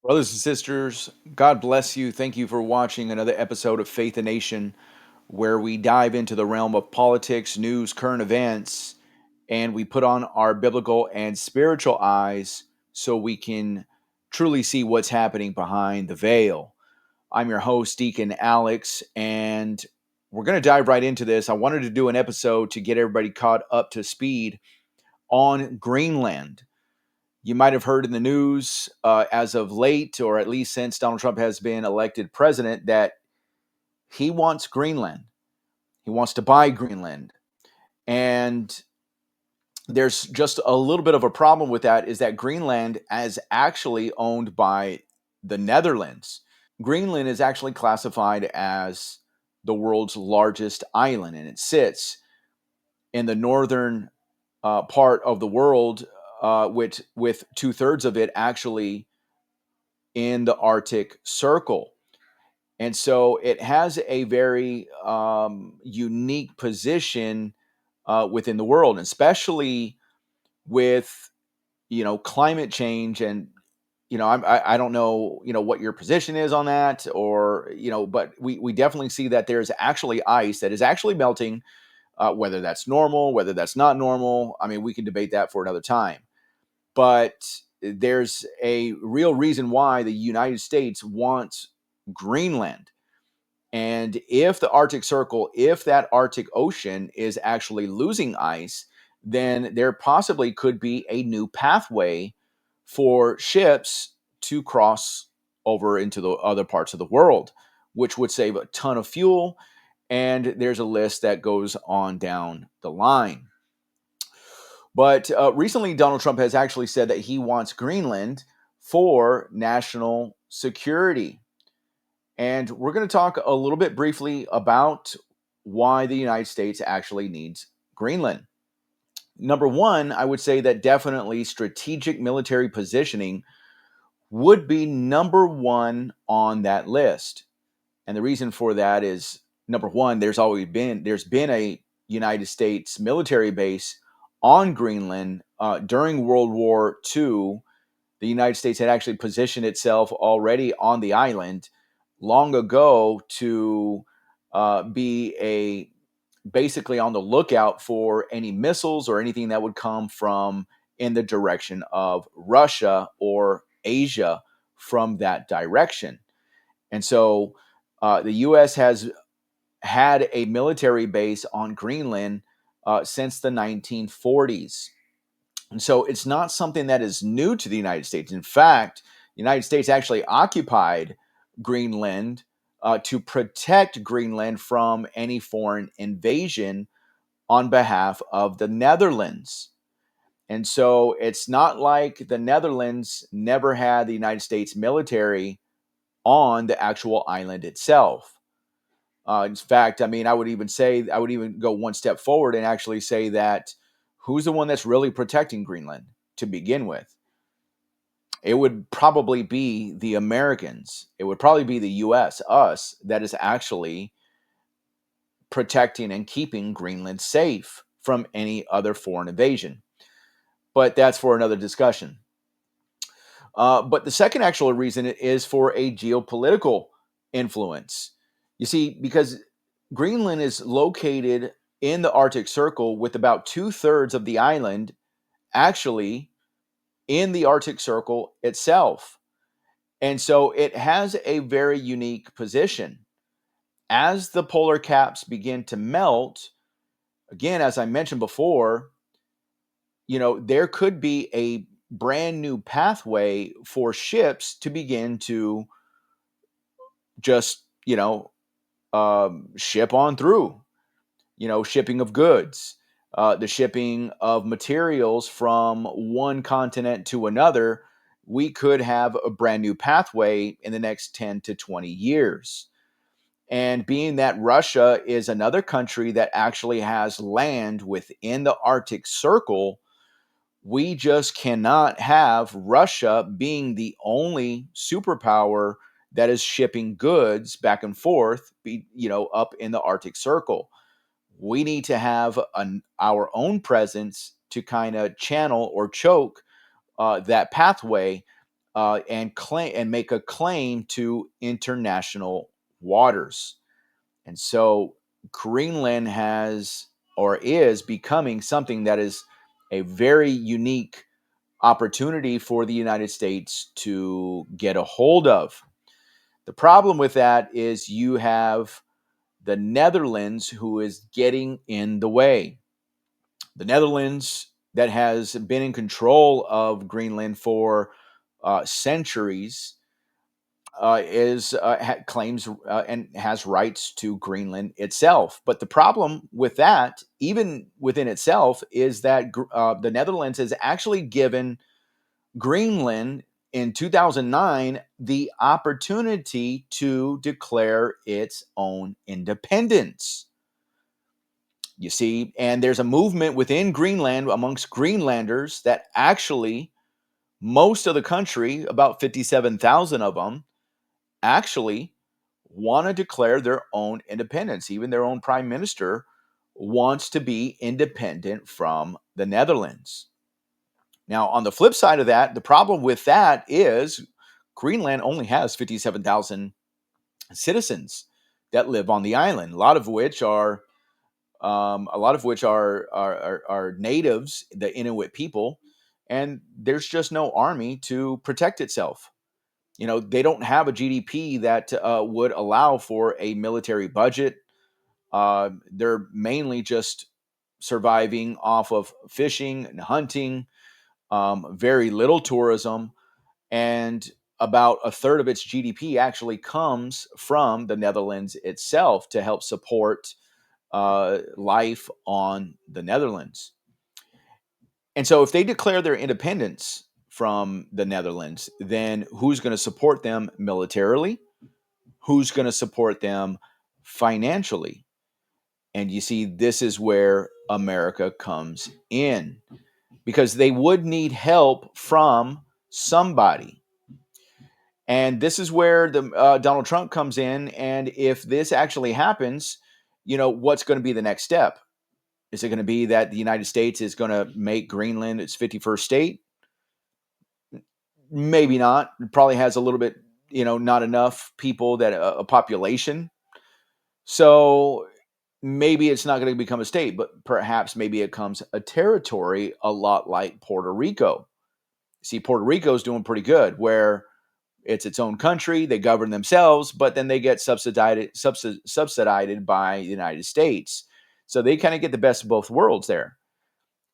Brothers and sisters, God bless you. Thank you for watching another episode of Faith and Nation, where we dive into the realm of politics, news, current events, and we put on our biblical and spiritual eyes so we can truly see what's happening behind the veil. I'm your host, Deacon Alex, and we're going to dive right into this. I wanted to do an episode to get everybody caught up to speed on Greenland. You might have heard in the news as of late, or at least since Donald Trump has been elected president, that he wants Greenland. He wants to buy Greenland. And there's just a little bit of a problem with that is that Greenland is actually owned by the Netherlands. Greenland is actually classified as the world's largest island, and it sits in the northern part of the world, with two-thirds of it actually in the Arctic Circle. And so it has a very unique position within the world, especially with climate change. And I don't know what your position is on that, or but we definitely see that there's actually ice that is actually melting. Whether that's normal, whether that's not normal, I mean, we can debate that for another time. But there's a real reason why the United States wants Greenland. And if the Arctic Circle, if that Arctic Ocean is actually losing ice, then there possibly could be a new pathway for ships to cross over into the other parts of the world, which would save a ton of fuel. And there's a list that goes on down the line. But recently, Donald Trump has actually said that he wants Greenland for national security. And we're going to talk a little bit briefly about why the United States actually needs Greenland. Number one, I would say that definitely strategic military positioning would be number one on that list. And the reason for that is, number one, there's been a United States military base on Greenland during World War II. The United States had actually positioned itself already on the island long ago to be a basically on the lookout for any missiles or anything that would come from in the direction of Russia or Asia from that direction. And so the U.S. has had a military base on Greenland since the 1940s. And so it's not something that is new to the United States. In fact, the United States actually occupied Greenland to protect Greenland from any foreign invasion on behalf of the Netherlands. And so it's not like the Netherlands never had the United States military on the actual island itself. In fact, I mean, I would even go one step forward and actually say that who's the one that's really protecting Greenland to begin with? It would probably be the Americans. It would probably be the US, us, that is actually protecting and keeping Greenland safe from any other foreign invasion. But that's for another discussion. But the second actual reason is for a geopolitical influence. You see, because Greenland is located in the Arctic Circle with about two-thirds of the island actually in the Arctic Circle itself. And so it has a very unique position. As the polar caps begin to melt, again, as I mentioned before, there could be a brand new pathway for ships to begin to just, ship on through, shipping of goods, the shipping of materials from one continent to another. We could have a brand new pathway in the next 10 to 20 years. And being that Russia is another country that actually has land within the Arctic Circle, we just cannot have Russia being the only superpower that is shipping goods back and forth, up in the Arctic Circle. We need to have our own presence to kind of channel or choke that pathway and make a claim to international waters. And so Greenland has or is becoming something that is a very unique opportunity for the United States to get a hold of. The problem with that is you have the Netherlands who is getting in the way. The Netherlands, that has been in control of Greenland for centuries, claims and has rights to Greenland itself. But the problem with that, even within itself, is that the Netherlands has actually given Greenland in 2009 the opportunity to declare its own independence. You see, and there's a movement within Greenland amongst Greenlanders that actually most of the country, about 57,000 of them, actually want to declare their own independence. Even their own prime minister wants to be independent from the Netherlands. Now, on the flip side of that, the problem with that is Greenland only has 57,000 citizens that live on the island, a lot of which are natives, the Inuit people, and there's just no army to protect itself. You know, they don't have a GDP that would allow for a military budget. They're mainly just surviving off of fishing and hunting, very little tourism, and about a third of its GDP actually comes from the Netherlands itself to help support life on the Netherlands. And so, if they declare their independence from the Netherlands, then who's going to support them militarily? Who's going to support them financially? And you see, this is where America comes in because they would need help from somebody. And this is where the Donald Trump comes in. And if this actually happens, you know, what's going to be the next step? Is it going to be that the United States is going to make Greenland its 51st state? Maybe not. It probably has a little bit, not enough people that a population. So maybe it's not going to become a state, but perhaps maybe it becomes a territory, a lot like Puerto Rico. See, Puerto Rico is doing pretty good where it's its own country. They govern themselves, but then they get subsidized by the United States. So they kind of get the best of both worlds there.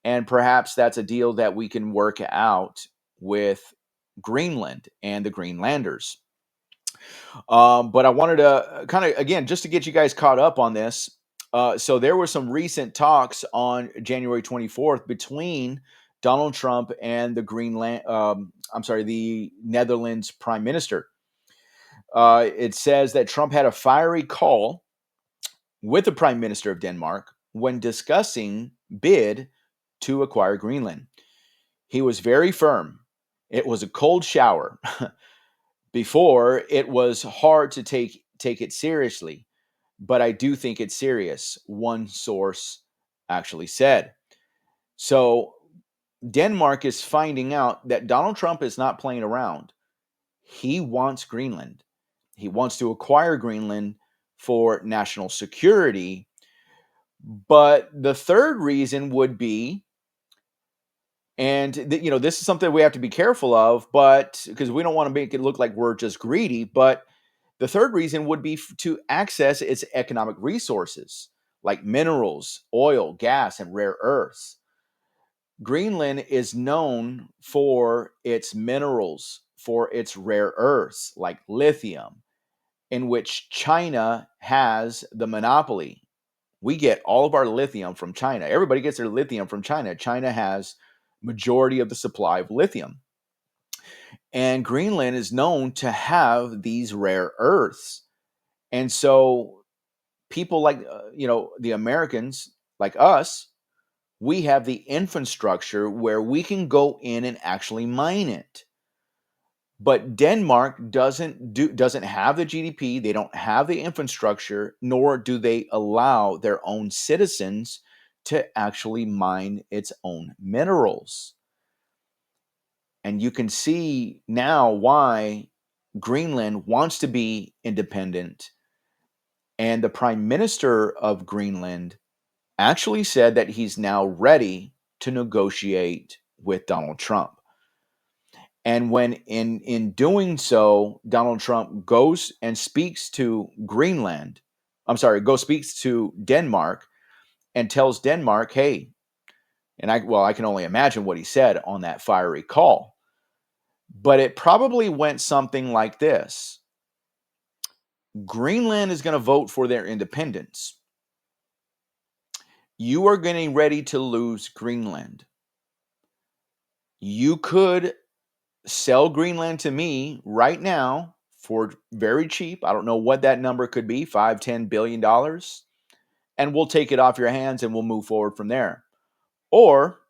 And perhaps that's a deal that we can work out with Greenland and the Greenlanders. But I wanted to kind of, again, just to get you guys caught up on this. So there were some recent talks on January 24th between Donald Trump and the Netherlands Prime Minister. It says that Trump had a fiery call with the Prime Minister of Denmark when discussing bid to acquire Greenland. He was very firm. It was a cold shower. Before, it was hard to take it seriously, but I do think it's serious, one source actually said. So Denmark is finding out that Donald Trump is not playing around. He wants Greenland. He wants to acquire Greenland for national security. But the third reason would be, and this is something we have to be careful of, but because we don't want to make it look like we're just greedy, but the third reason would be to access its economic resources like minerals, oil, gas, and rare earths. Greenland is known for its minerals, for its rare earths like lithium, in which China has the monopoly. We get all of our lithium from China. Everybody gets their lithium from China. China has majority of the supply of lithium. And Greenland is known to have these rare earths. And so people like, the Americans like us, we have the infrastructure where we can go in and actually mine it. But Denmark doesn't have the GDP, they don't have the infrastructure, nor do they allow their own citizens to actually mine its own minerals. And you can see now why Greenland wants to be independent. And the prime minister of Greenland actually said that he's now ready to negotiate with Donald Trump. And when in doing so, Donald Trump goes and speaks to Greenland, speaks to Denmark and tells Denmark, hey, and I can only imagine what he said on that fiery call. But it probably went something like this. Greenland is going to vote for their independence. You are getting ready to lose Greenland. You could sell Greenland to me right now for very cheap. I don't know what that number could be, $5-10 billion, and we'll take it off your hands and we'll move forward from there. Or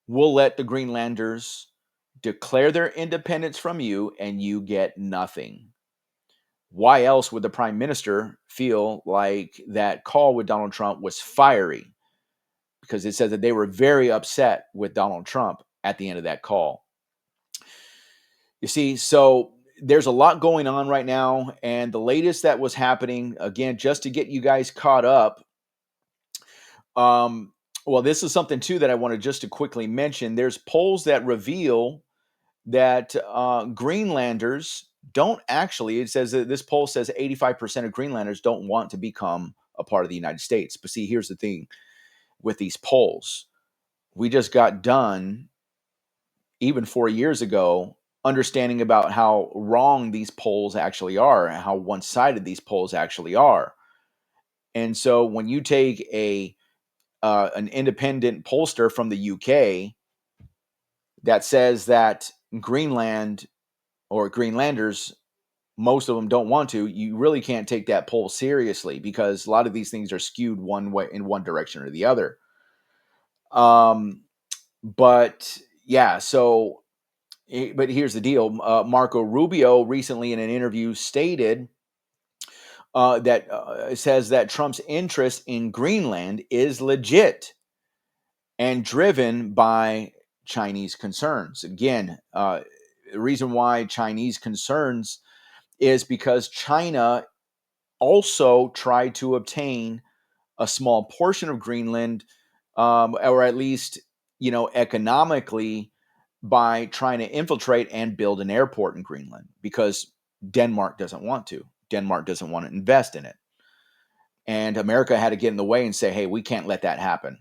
we'll let the Greenlanders declare their independence from you and you get nothing. Why else would the prime minister feel like that call with Donald Trump was fiery? Because it says that they were very upset with Donald Trump at the end of that call. You see, so there's a lot going on right now. And the latest that was happening, again, just to get you guys caught up, well, this is something too that I wanted just to quickly mention. There's polls that reveal that Greenlanders don't actually, it says that this poll says 85% of Greenlanders don't want to become a part of the United States. But see, here's the thing with these polls. We just got done, even 4 years ago, understanding about how wrong these polls actually are and how one-sided these polls actually are. And so when you take an independent pollster from the UK that says that Greenland or Greenlanders, most of them don't want to, you really can't take that poll seriously because a lot of these things are skewed one way in one direction or the other. But yeah, but here's the deal. Marco Rubio recently in an interview stated that says that Trump's interest in Greenland is legit and driven by Chinese concerns. Again, the reason why Chinese concerns is because China also tried to obtain a small portion of Greenland, or at least, economically, by trying to infiltrate and build an airport in Greenland because Denmark doesn't want to. Denmark doesn't want to invest in it. And America had to get in the way and say, hey, we can't let that happen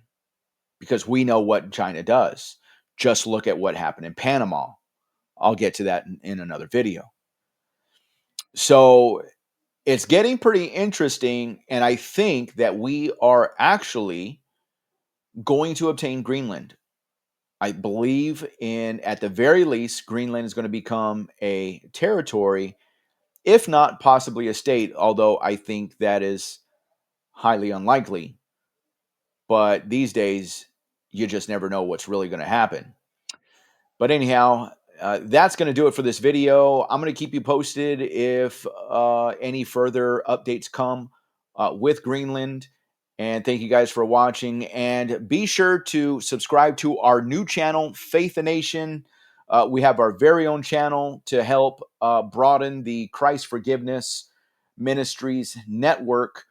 because we know what China does. Just look at what happened in Panama. I'll get to that in another video. So it's getting pretty interesting. And I think that we are actually going to obtain Greenland. I believe at the very least, Greenland is going to become a territory, if not possibly a state, although I think that is highly unlikely. But these days, you just never know what's really going to happen. But anyhow, that's going to do it for this video. I'm going to keep you posted if any further updates come with Greenland. And thank you guys for watching. And be sure to subscribe to our new channel, Faith the Nation. We have our very own channel to help broaden the Christ Forgiveness Ministries network.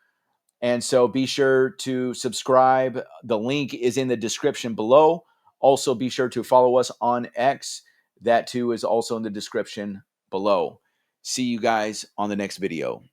And so be sure to subscribe. The link is in the description below. Also, be sure to follow us on X. That too is also in the description below. See you guys on the next video.